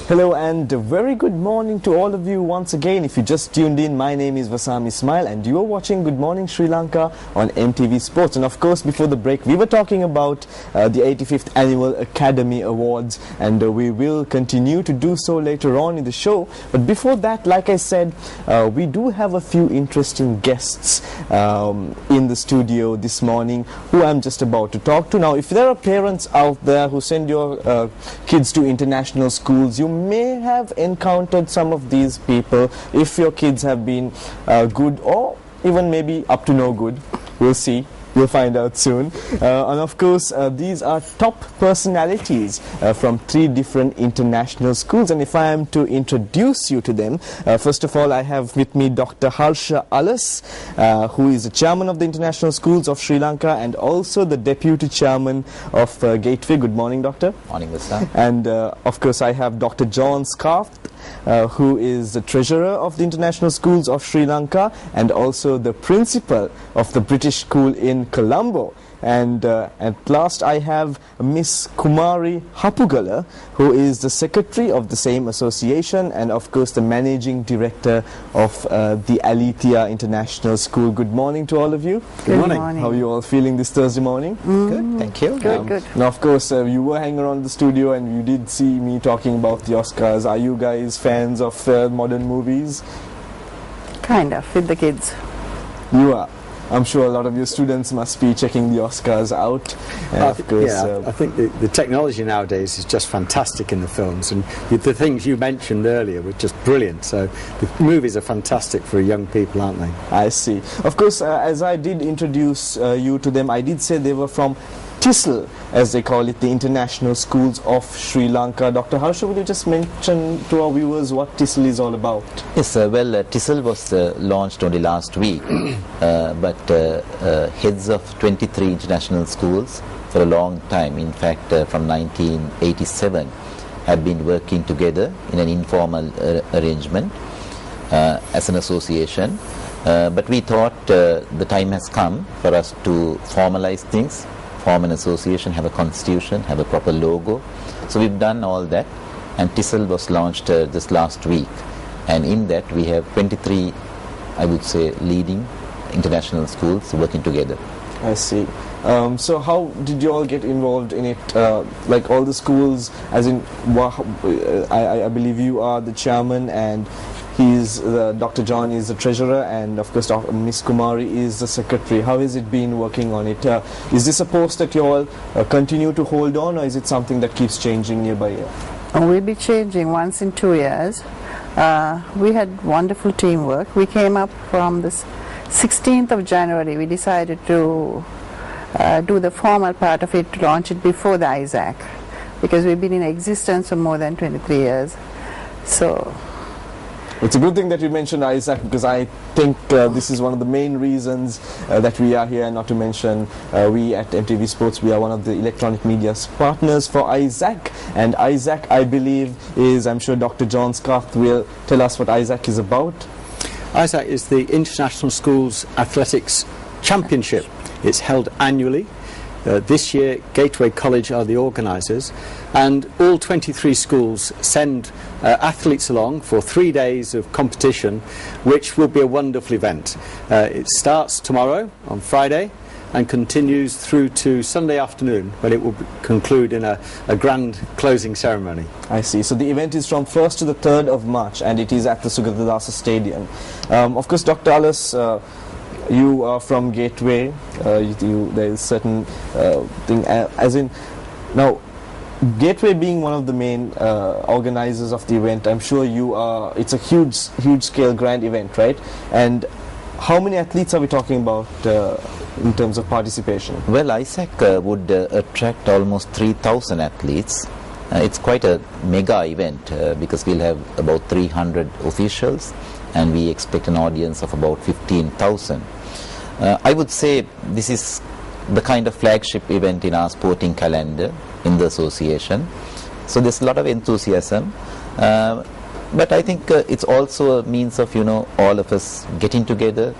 Hello and a very good morning to all of you once again. If you just tuned in, my name is Vasam Ismail and you are watching Good Morning Sri Lanka on MTV Sports. And of course, before the break, we were talking about the 85th Annual Academy Awards, and we will continue to do so later on in the show. But before that, like I said, we do have a few interesting guests in the studio this morning who I'm just about to talk to. Now, if there are parents out there who send your kids to international schools, you may have encountered some of these people. If your kids have been good or even maybe up to no good, we'll see. You'll find out soon. And of course, these are top personalities from 3 different international schools. And if I am to introduce you to them, first of all, I have with me Dr. Harsha, who is the chairman of the International Schools of Sri Lanka and also the deputy chairman of Gateway. Good morning, doctor. Morning, Mr. And of course, I have Dr. John Scarth, who is the treasurer of the International Schools of Sri Lanka and also the principal of the British School in Colombo. And at last I have Miss Kumari Hapugalle, who is the secretary of the same association and of course the managing director of the Alethea International School. Good morning to all of you. Good morning. How are you all feeling this Thursday morning? Good, thank you. Good. Now of course you were hanging around the studio and you did see me talking about the Oscars. Are you guys fans of modern movies? Kind of, with the kids. You are. I'm sure a lot of your students must be checking the Oscars out. I think the technology nowadays is just fantastic in the films, and the things you mentioned earlier were just brilliant. So the movies are fantastic for young people, aren't they? I see. Of course, as I did introduce you to them, I did say they were from TISSL, as they call it, the International Schools of Sri Lanka. Dr. Harsha, would you just mention to our viewers what TISSL is all about? Yes, TISSL was launched only last week, but heads of 23 international schools for a long time, in fact from 1987, have been working together in an informal arrangement as an association. But we thought the time has come for us to formalize things, form an association, have a constitution, have a proper logo. So we've done all that, and TISSL was launched this last week, and in that we have 23, I would say, leading international schools working together. I see. So how did you all get involved in it? Like all the schools, as in, I believe you are the chairman and Dr. John is the treasurer, and of course Miss Kumari is the secretary. How has it been working on it? Is this a post that you all continue to hold on, or is it something that keeps changing year by year? We'll be changing once in 2 years. We had wonderful teamwork. We came up from the 16th of January. We decided to do the formal part of it, to launch it before the ISAC, because we've been in existence for more than 23 years. So it's a good thing that you mentioned ISAC, because I think this is one of the main reasons that we are here, not to mention we at MTV Sports, we are one of the electronic media partners for ISAC, and ISAC, I believe, is, I'm sure Dr. John Scarth will tell us what ISAC is about. ISAC is the International Schools Athletics Championship. It's held annually. This year, Gateway College are the organisers, and all 23 schools send athletes along for 3 days of competition, which will be a wonderful event. It starts tomorrow on Friday and continues through to Sunday afternoon, when it will conclude in a grand closing ceremony. I see. So the event is from 1st to the 3rd of March, and it is at the Sugatadasa Stadium. Of course, Dr. Alice, you are from Gateway. There is certain thing, as in, now Gateway being one of the main organizers of the event, I'm sure you are. It's a huge scale grand event, right? And how many athletes are we talking about in terms of participation? Well, ISAC would attract almost 3,000 athletes. It's quite a mega event because we'll have about 300 officials, and we expect an audience of about 15,000. I would say this is the kind of flagship event in our sporting calendar in the association. So there's a lot of enthusiasm, but I think it's also a means of, all of us getting together,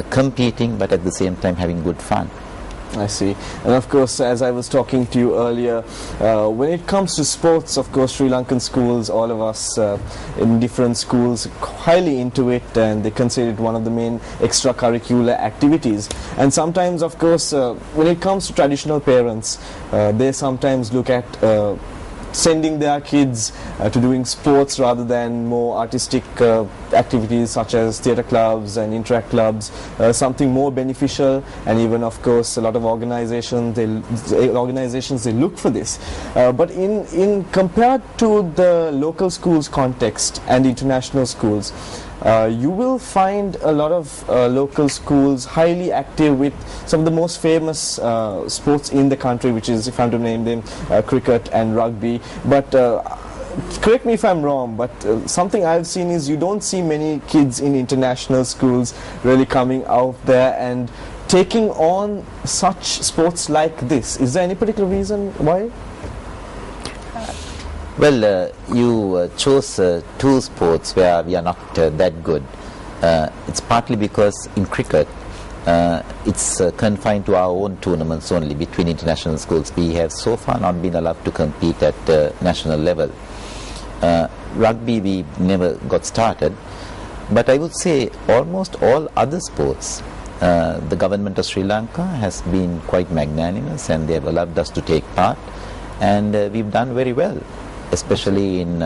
competing, but at the same time having good fun. I see. And of course, as I was talking to you earlier, when it comes to sports, of course, Sri Lankan schools, all of us in different schools, highly into it, and they consider it one of the main extracurricular activities. And sometimes, of course, when it comes to traditional parents, they sometimes look at sending their kids to doing sports rather than more artistic activities such as theatre clubs and interact clubs, something more beneficial. And even, of course, a lot of organizations they look for this. But in compared to the local schools context and international schools, you will find a lot of local schools highly active with some of the most famous sports in the country, which is, if I'm to name them, cricket and rugby. But correct me if I'm wrong, but something I've seen is you don't see many kids in international schools really coming out there and taking on such sports like this. Is there any particular reason why? Well, you chose two sports where we are not that good. It's partly because in cricket, it's confined to our own tournaments only between international schools. We have so far not been allowed to compete at national level. Rugby, we never got started. But I would say almost all other sports, the government of Sri Lanka has been quite magnanimous, and they have allowed us to take part. And we've done very well, especially in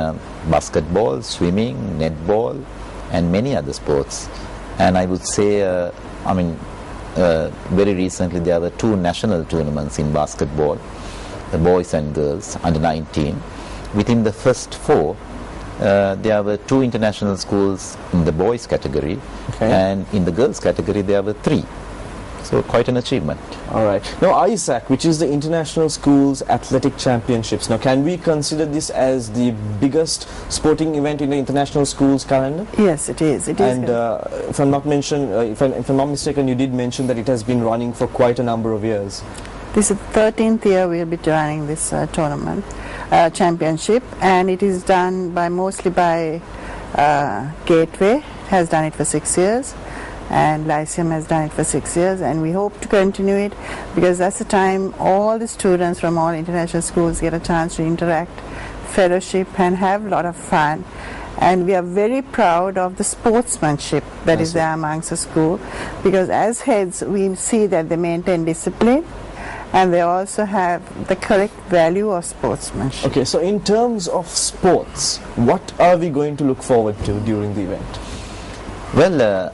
basketball, swimming, netball, and many other sports. And I would say, very recently there were two national tournaments in basketball, the boys and girls, under 19. Within the first four, there were two international schools in the boys category, and in the girls category there were three. So quite an achievement. All right. Now, ISAC, which is the International Schools Athletic Championships. Now, can we consider this as the biggest sporting event in the international schools calendar? Yes, it is. It is. And if I'm not mistaken, you did mention that it has been running for quite a number of years. This is the 13th year we'll be running this tournament, championship, and it is done mostly by Gateway. Has done it for 6 years. And Lyceum has done it for 6 years, and we hope to continue it because that's the time all the students from all international schools get a chance to interact, fellowship, and have a lot of fun. And we are very proud of the sportsmanship that is there amongst the school, because as heads we see that they maintain discipline and they also have the correct value of sportsmanship. Okay, so in terms of sports, what are we going to look forward to during the event? Well,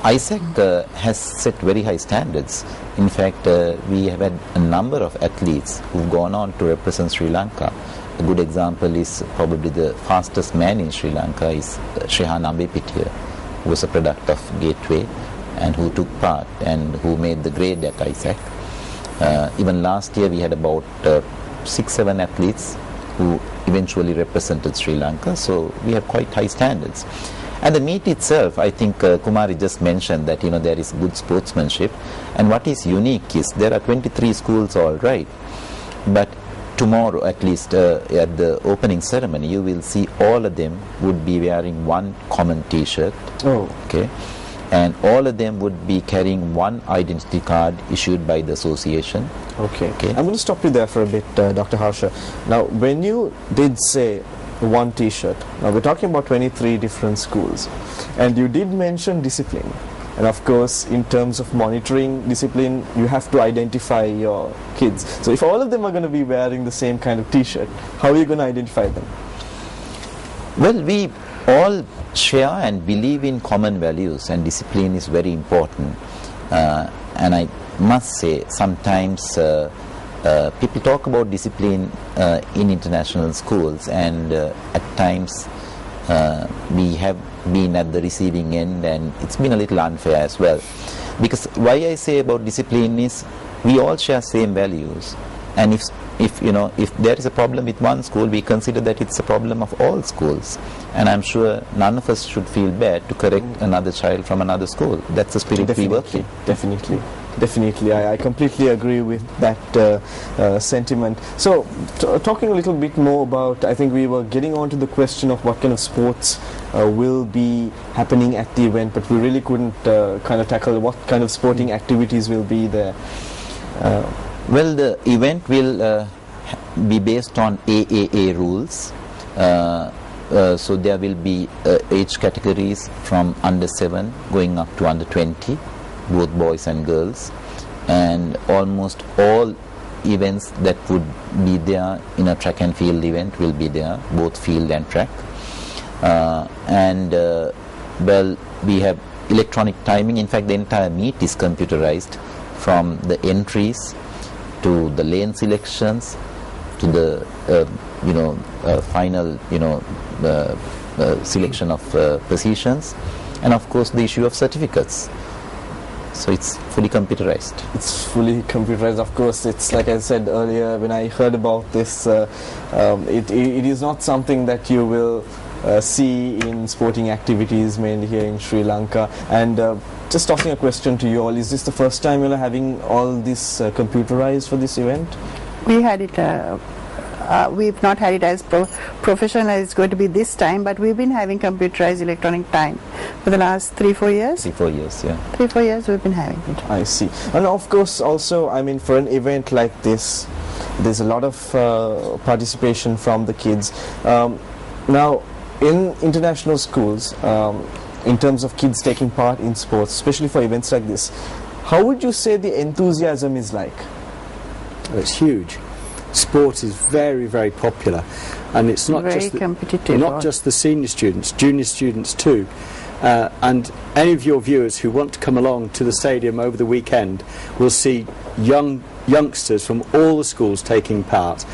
ISAC has set very high standards. In fact, we have had a number of athletes who've gone on to represent Sri Lanka. A good example is probably the fastest man in Sri Lanka is Shrihan Ambepitiya, who was a product of Gateway and who took part and who made the grade at ISAC. Even last year we had about 6-7 athletes who eventually represented Sri Lanka, so we have quite high standards. And the meet itself, I think Kumari just mentioned that there is good sportsmanship, and what is unique is there are 23 schools, all right, but tomorrow at least at the opening ceremony you will see all of them would be wearing one common t-shirt. Okay, and all of them would be carrying one identity card issued by the association. Okay. I'm going to stop you there for a bit, Dr. Harsha. Now, when you did say one t-shirt, now we're talking about 23 different schools, and you did mention discipline, and of course in terms of monitoring discipline you have to identify your kids. So if all of them are going to be wearing the same kind of t-shirt, how are you going to identify them? Well, we all share and believe in common values, and discipline is very important, and I must say sometimes people talk about discipline in international schools, and at times we have been at the receiving end, and it's been a little unfair as well. Because why I say about discipline is we all share same values, and if there is a problem with one school, we consider that it's a problem of all schools, and I'm sure none of us should feel bad to correct another child from another school. That's the spirit we work in. Definitely, I completely agree with that sentiment. So, talking a little bit more about, I think we were getting on to the question of what kind of sports will be happening at the event, but we really couldn't kind of tackle what kind of sporting activities will be there. Well, the event will be based on AAA rules. So there will be age categories from under 7 going up to under 20, both boys and girls, and almost all events that would be there in a track and field event will be there, both field and track. Well, we have electronic timing. In fact, the entire meet is computerized, from the entries to the lane selections to the final selection of positions, and of course the issue of certificates. So it's fully computerized. It's fully computerized, of course. It's like I said earlier when I heard about this, it is not something that you will see in sporting activities, mainly here in Sri Lanka. And just tossing a question to you all, is this the first time you're having all this computerized for this event? We had it, we've not had it as professional as it's going to be this time, but we've been having computerized electronic time for the last 3-4 years. 3-4 years, yeah. 3-4 years we've been having it. I see. And of course also, I mean, for an event like this, there's a lot of participation from the kids. Now, in international schools, in terms of kids taking part in sports, especially for events like this, how would you say the enthusiasm is like? It's huge. Sport is very, very popular, and it's not very just competitive. not just the senior students, junior students too. And any of your viewers who want to come along to the stadium over the weekend will see youngsters from all the schools taking part.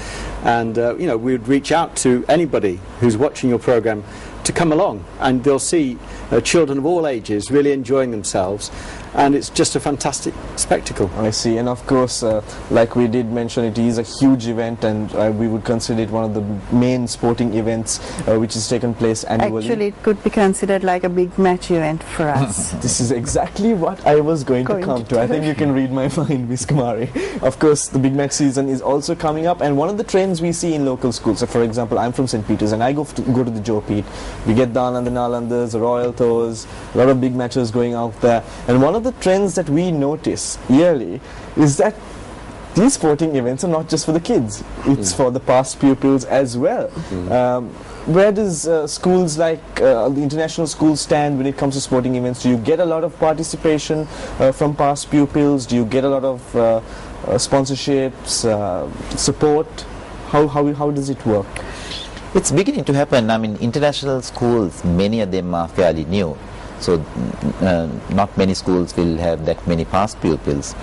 And we would reach out to anybody who's watching your program to come along, and they'll see children of all ages really enjoying themselves, and it's just a fantastic spectacle. I see. And of course, like we did mention, it is a huge event, and we would consider it one of the main sporting events which is taken place annually. Actually, it could be considered like a big match event for us. This is exactly what I was going to come to. I think you can read my mind, Miss Kumari. Of course, the big match season is also coming up, and one of the trends we see in local schools, so for example, I'm from St. Peter's and I go to the Joe Pete. We get the Anand and Nalandas, the Royal Tours, a lot of big matches going out there. And one of the trends that we notice yearly is that these sporting events are not just for the kids, it's for the past pupils as well. Where does schools like the international schools stand when it comes to sporting events? Do you get a lot of participation from past pupils? Do you get a lot of sponsorships, support? How does it work? It's beginning to happen. I mean, international schools, many of them are fairly new, so not many schools will have that many past pupils.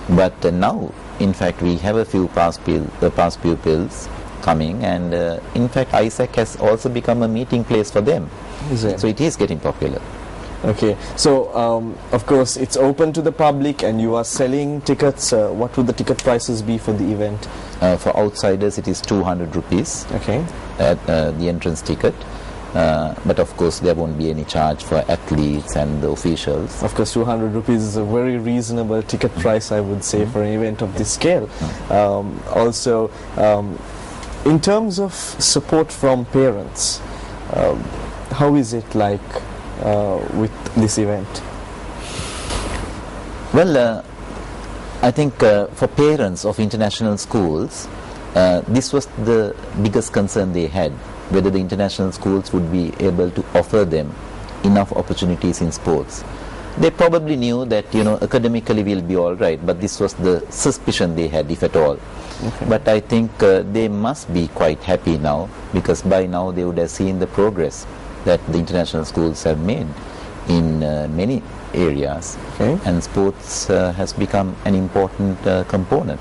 But now, in fact, we have a few past pupils coming, and in fact, ISAC has also become a meeting place for them. Is it? So it is getting popular. Okay, so of course it's open to the public and you are selling tickets. What would the ticket prices be for the event? For outsiders it is 200 rupees Okay. at the entrance ticket, but of course there won't be any charge for athletes and the officials. Of course 200 rupees is a very reasonable ticket price, I would say, for an event of this scale. Also, in terms of support from parents, how is it like with this event? Well, I think for parents of international schools, this was the biggest concern they had, whether the international schools would be able to offer them enough opportunities in sports. They probably knew that, academically we'll be all right, but this was the suspicion they had, if at all. Okay. But I think they must be quite happy now, because by now they would have seen the progress that the international schools have made in many areas, and sports has become an important component.